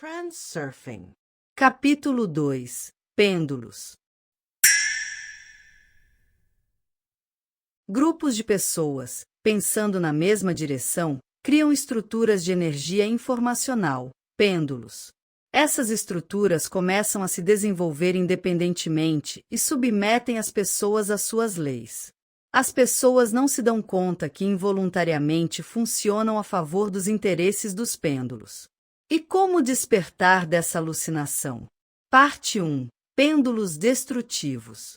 Transurfing. Capítulo 2. Pêndulos. Grupos de pessoas, pensando na mesma direção, criam estruturas de energia informacional, pêndulos. Essas estruturas começam a se desenvolver independentemente e submetem as pessoas às suas leis. As pessoas não se dão conta que involuntariamente funcionam a favor dos interesses dos pêndulos. E como despertar dessa alucinação? Parte 1. Pêndulos destrutivos.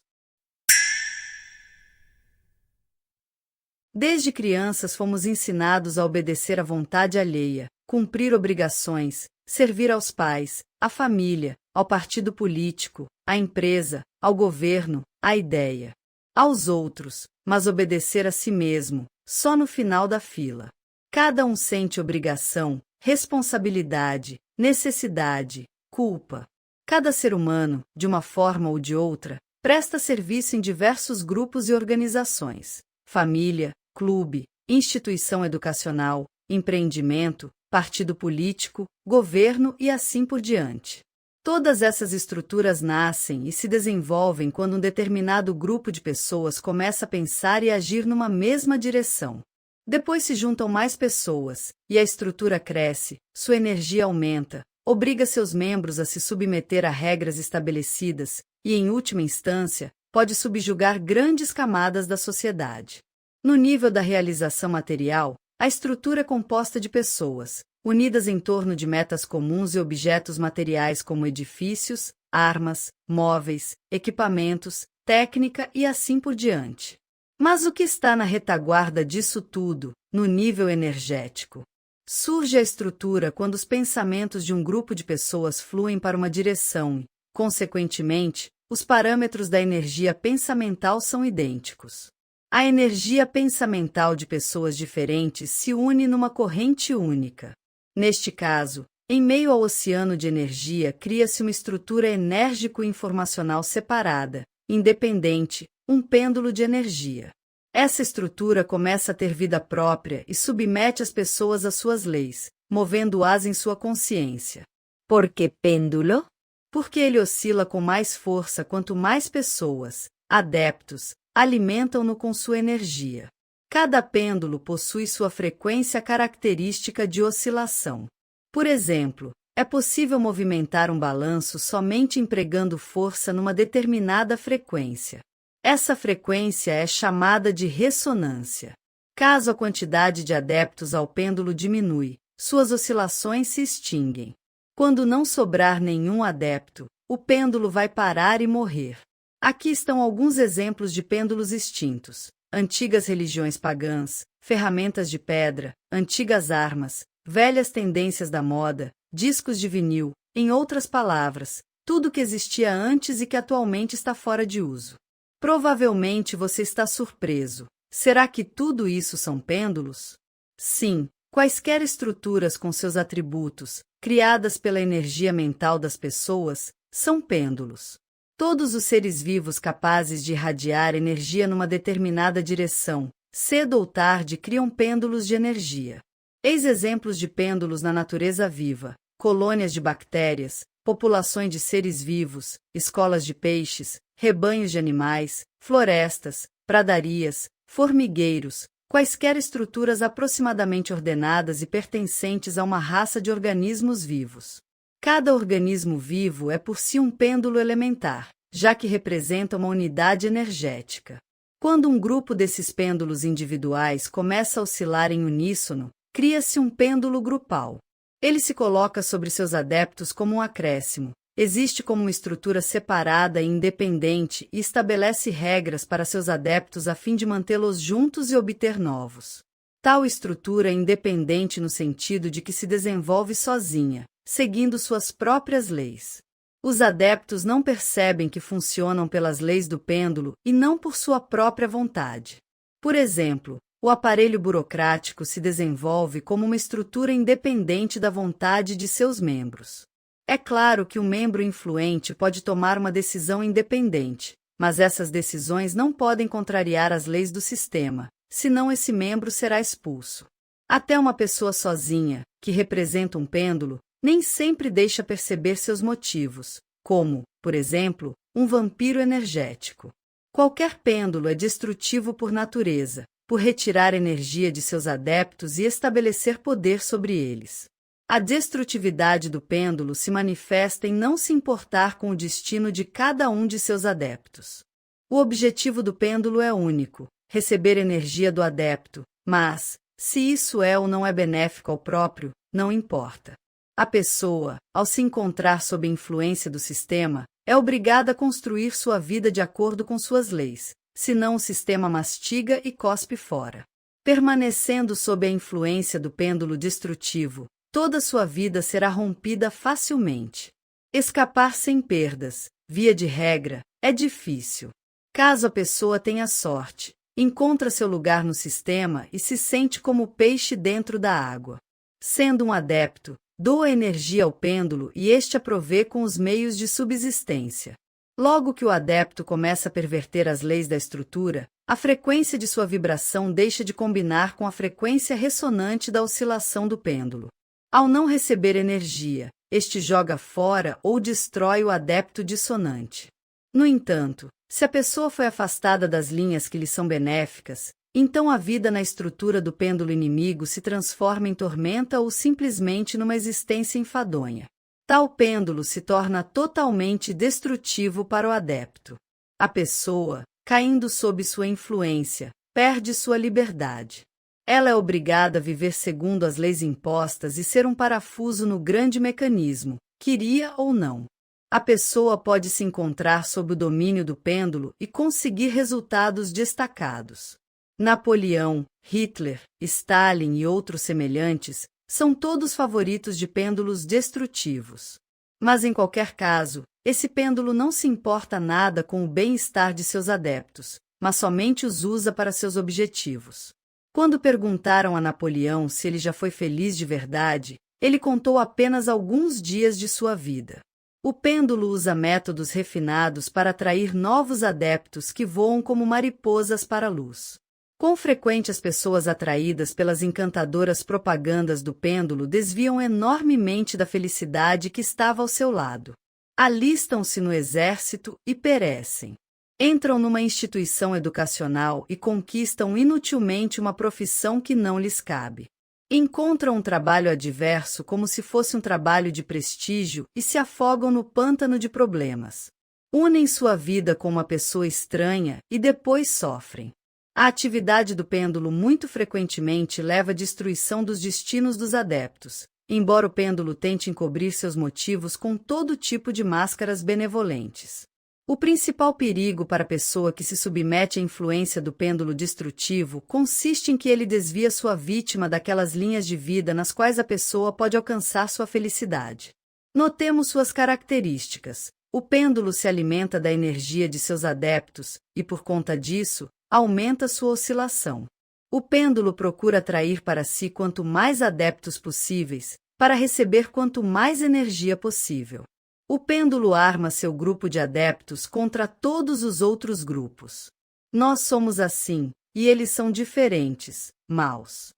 Desde crianças fomos ensinados a obedecer à vontade alheia, cumprir obrigações, servir aos pais, à família, ao partido político, à empresa, ao governo, à ideia, aos outros, mas obedecer a si mesmo, só no final da fila. Cada um sente obrigação, responsabilidade, necessidade, culpa. Cada ser humano, de uma forma ou de outra, presta serviço em diversos grupos e organizações: família, clube, instituição educacional, empreendimento, partido político, governo e assim por diante. Todas essas estruturas nascem e se desenvolvem quando um determinado grupo de pessoas começa a pensar e agir numa mesma direção. Depois se juntam mais pessoas, e a estrutura cresce, sua energia aumenta, obriga seus membros a se submeter a regras estabelecidas e, em última instância, pode subjugar grandes camadas da sociedade. No nível da realização material, a estrutura é composta de pessoas, unidas em torno de metas comuns e objetos materiais como edifícios, armas, móveis, equipamentos, técnica e assim por diante. Mas o que está na retaguarda disso tudo, no nível energético? Surge a estrutura quando os pensamentos de um grupo de pessoas fluem para uma direção e, consequentemente, os parâmetros da energia pensamental são idênticos. A energia pensamental de pessoas diferentes se une numa corrente única. Neste caso, em meio ao oceano de energia, cria-se uma estrutura enérgico-informacional separada, independente, um pêndulo de energia. Essa estrutura começa a ter vida própria e submete as pessoas às suas leis, movendo-as em sua consciência. ¿Por qué péndulo? Porque ele oscila com mais força quanto mais pessoas, adeptos, alimentam-no com sua energia. Cada pêndulo possui sua frequência característica de oscilação. Por exemplo, é possível movimentar um balanço somente empregando força numa determinada frequência. Essa frequência é chamada de ressonância. Caso a quantidade de adeptos ao pêndulo diminui, suas oscilações se extinguem. Quando não sobrar nenhum adepto, o pêndulo vai parar e morrer. Aqui estão alguns exemplos de pêndulos extintos: antigas religiões pagãs, ferramentas de pedra, antigas armas, velhas tendências da moda, discos de vinil, em outras palavras, tudo que existia antes e que atualmente está fora de uso. Provavelmente você está surpreso. Será que tudo isso são pêndulos? Sim, quaisquer estruturas com seus atributos, criadas pela energia mental das pessoas, são pêndulos. Todos os seres vivos capazes de irradiar energia numa determinada direção, cedo ou tarde criam pêndulos de energia. Eis exemplos de pêndulos na natureza viva: colônias de bactérias, populações de seres vivos, escolas de peixes, rebanhos de animais, florestas, pradarias, formigueiros, quaisquer estruturas aproximadamente ordenadas e pertencentes a uma raça de organismos vivos. Cada organismo vivo é por si um pêndulo elementar, já que representa uma unidade energética. Quando um grupo desses pêndulos individuais começa a oscilar em uníssono, cria-se um pêndulo grupal. Ele se coloca sobre seus adeptos como um acréscimo, existe como uma estrutura separada e independente e estabelece regras para seus adeptos a fim de mantê-los juntos e obter novos. Tal estrutura é independente no sentido de que se desenvolve sozinha, seguindo suas próprias leis. Os adeptos não percebem que funcionam pelas leis do pêndulo e não por sua própria vontade. Por exemplo, o aparelho burocrático se desenvolve como uma estrutura independente da vontade de seus membros. É claro que um membro influente pode tomar uma decisão independente, mas essas decisões não podem contrariar as leis do sistema, senão esse membro será expulso. Até uma pessoa sozinha, que representa um pêndulo, nem sempre deixa perceber seus motivos, como, por exemplo, um vampiro energético. Qualquer pêndulo é destrutivo por natureza, por retirar energia de seus adeptos e estabelecer poder sobre eles. A destrutividade do pêndulo se manifesta em não se importar com o destino de cada um de seus adeptos. O objetivo do pêndulo é único: receber energia do adepto, mas, se isso é ou não é benéfico ao próprio, não importa. A pessoa, ao se encontrar sob a influência do sistema, é obrigada a construir sua vida de acordo com suas leis, senão o sistema mastiga e cospe fora. Permanecendo sob a influência do pêndulo destrutivo, toda sua vida será rompida facilmente. Escapar sem perdas, via de regra, é difícil. Caso a pessoa tenha sorte, encontra seu lugar no sistema e se sente como peixe dentro da água. Sendo um adepto, doa energia ao pêndulo e este a provê com os meios de subsistência. Logo que o adepto começa a perverter as leis da estrutura, a frequência de sua vibração deixa de combinar com a frequência ressonante da oscilação do pêndulo. Ao não receber energia, este joga fora ou destrói o adepto dissonante. No entanto, se a pessoa foi afastada das linhas que lhe são benéficas, então a vida na estrutura do pêndulo inimigo se transforma em tormenta ou simplesmente numa existência enfadonha. Tal pêndulo se torna totalmente destrutivo para o adepto. A pessoa, caindo sob sua influência, perde sua liberdade. Ela é obrigada a viver segundo as leis impostas e ser um parafuso no grande mecanismo, queria ou não. A pessoa pode se encontrar sob o domínio do pêndulo e conseguir resultados destacados. Napoleão, Hitler, Stalin e outros semelhantes são todos favoritos de pêndulos destrutivos. Mas em qualquer caso, esse pêndulo não se importa nada com o bem-estar de seus adeptos, mas somente os usa para seus objetivos. Quando perguntaram a Napoleão se ele já foi feliz de verdade, ele contou apenas alguns dias de sua vida. O pêndulo usa métodos refinados para atrair novos adeptos que voam como mariposas para a luz. Com frequente as pessoas atraídas pelas encantadoras propagandas do pêndulo desviam enormemente da felicidade que estava ao seu lado. Alistam-se no exército e perecem. Entram numa instituição educacional e conquistam inutilmente uma profissão que não lhes cabe. Encontram um trabalho adverso como se fosse um trabalho de prestígio e se afogam no pântano de problemas. Unem sua vida com uma pessoa estranha e depois sofrem. A atividade do pêndulo muito frequentemente leva à destruição dos destinos dos adeptos, embora o pêndulo tente encobrir seus motivos com todo tipo de máscaras benevolentes. O principal perigo para a pessoa que se submete à influência do pêndulo destrutivo consiste em que ele desvia sua vítima daquelas linhas de vida nas quais a pessoa pode alcançar sua felicidade. Notemos suas características. O pêndulo se alimenta da energia de seus adeptos e, por conta disso, aumenta sua oscilação. O pêndulo procura atrair para si quanto mais adeptos possíveis, para receber quanto mais energia possível. O pêndulo arma seu grupo de adeptos contra todos os outros grupos. Nós somos assim, e eles são diferentes, maus.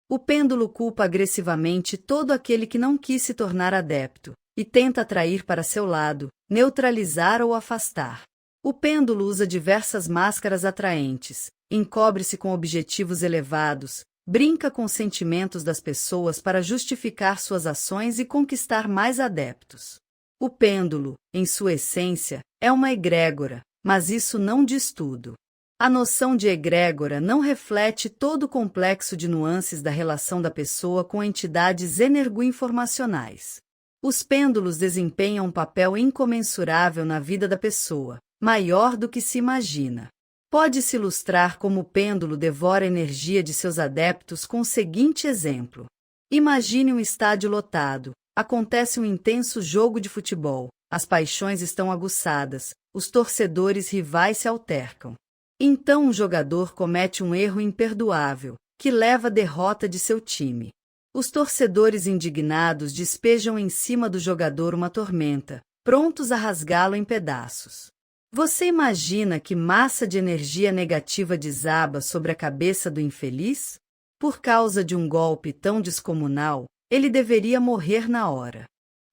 O pêndulo culpa agressivamente todo aquele que não quis se tornar adepto, e tenta atrair para seu lado, neutralizar ou afastar. O pêndulo usa diversas máscaras atraentes, encobre-se com objetivos elevados, brinca com os sentimentos das pessoas para justificar suas ações e conquistar mais adeptos. O pêndulo, em sua essência, é uma egrégora, mas isso não diz tudo. A noção de egrégora não reflete todo o complexo de nuances da relação da pessoa com entidades energoinformacionais. Os pêndulos desempenham um papel incomensurável na vida da pessoa, maior do que se imagina. Pode-se ilustrar como o pêndulo devora a energia de seus adeptos com o seguinte exemplo. Imagine um estádio lotado. Acontece um intenso jogo de futebol, as paixões estão aguçadas, os torcedores rivais se altercam. Então um jogador comete um erro imperdoável, que leva à derrota de seu time. Os torcedores indignados despejam em cima do jogador uma tormenta, prontos a rasgá-lo em pedaços. Você imagina que massa de energia negativa desaba sobre a cabeça do infeliz? Por causa de um golpe tão descomunal, ele deveria morrer na hora.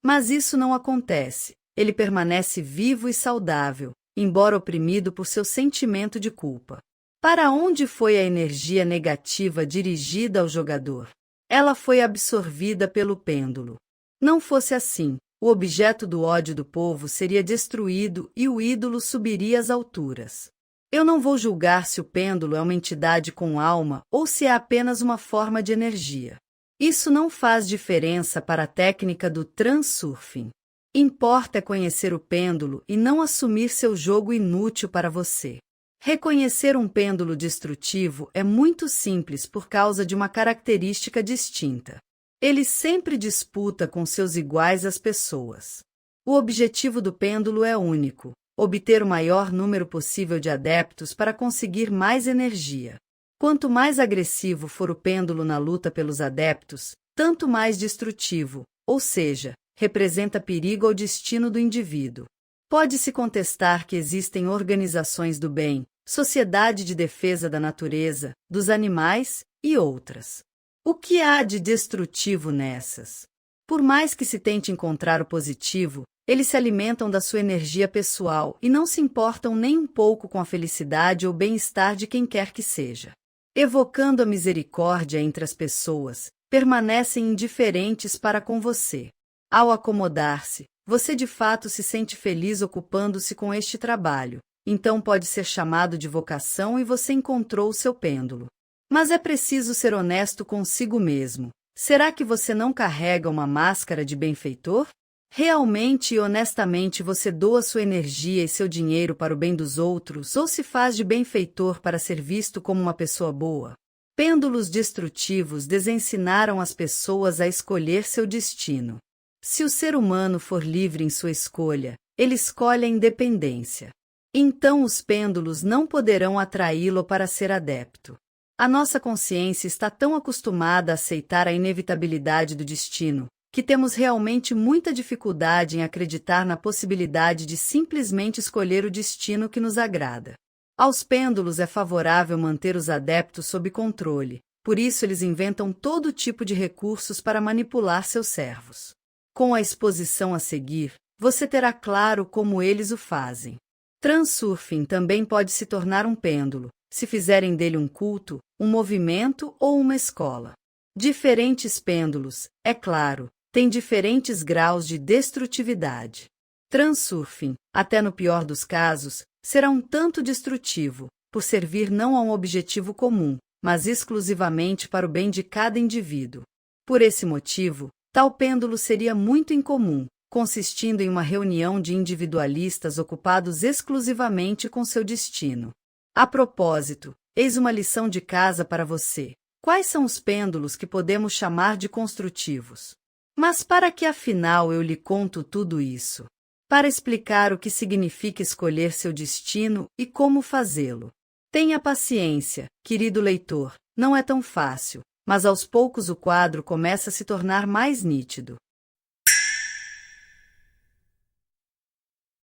Mas isso não acontece, ele permanece vivo e saudável, embora oprimido por seu sentimento de culpa. Para onde foi a energia negativa dirigida ao jogador? Ela foi absorvida pelo pêndulo. Não fosse assim, o objeto do ódio do povo seria destruído e o ídolo subiria às alturas. Eu não vou julgar se o pêndulo é uma entidade com alma ou se é apenas uma forma de energia. Isso não faz diferença para a técnica do transurfing. Importa é conhecer o pêndulo e não assumir seu jogo inútil para você. Reconhecer um pêndulo destrutivo é muito simples por causa de uma característica distinta. Ele sempre disputa com seus iguais as pessoas. O objetivo do pêndulo é único: obter o maior número possível de adeptos para conseguir mais energia. Quanto mais agressivo for o pêndulo na luta pelos adeptos, tanto mais destrutivo, ou seja, representa perigo ao destino do indivíduo. Pode-se contestar que existem organizações do bem, Sociedade de Defesa da Natureza, dos Animais e outras. O que há de destrutivo nessas? Por mais que se tente encontrar o positivo, eles se alimentam da sua energia pessoal e não se importam nem um pouco com a felicidade ou bem-estar de quem quer que seja. Evocando a misericórdia entre as pessoas, permanecem indiferentes para com você. Ao acomodar-se, você de fato se sente feliz ocupando-se com este trabalho, então pode ser chamado de vocação e você encontrou o seu pêndulo. Mas é preciso ser honesto consigo mesmo. Será que você não carrega uma máscara de benfeitor? Realmente e honestamente você doa sua energia e seu dinheiro para o bem dos outros ou se faz de benfeitor para ser visto como uma pessoa boa? Pêndulos destrutivos desensinaram as pessoas a escolher seu destino. Se o ser humano for livre em sua escolha, ele escolhe a independência. Então os pêndulos não poderão atraí-lo para ser adepto. A nossa consciência está tão acostumada a aceitar a inevitabilidade do destino, que temos realmente muita dificuldade em acreditar na possibilidade de simplesmente escolher o destino que nos agrada. Aos pêndulos é favorável manter os adeptos sob controle, por isso eles inventam todo tipo de recursos para manipular seus servos. Com a exposição a seguir, você terá claro como eles o fazem. Transurfing também pode se tornar um pêndulo, se fizerem dele um culto, um movimento ou uma escola. Diferentes pêndulos, é claro, têm diferentes graus de destrutividade. Transurfing, até no pior dos casos, será um tanto destrutivo, por servir não a um objetivo comum, mas exclusivamente para o bem de cada indivíduo. Por esse motivo, tal pêndulo seria muito incomum, consistindo em uma reunião de individualistas ocupados exclusivamente com seu destino. A propósito, eis uma lição de casa para você. Quais são os pêndulos que podemos chamar de construtivos? Mas para que afinal eu lhe conto tudo isso? Para explicar o que significa escolher seu destino e como fazê-lo. Tenha paciência, querido leitor, não é tão fácil, mas aos poucos o quadro começa a se tornar mais nítido.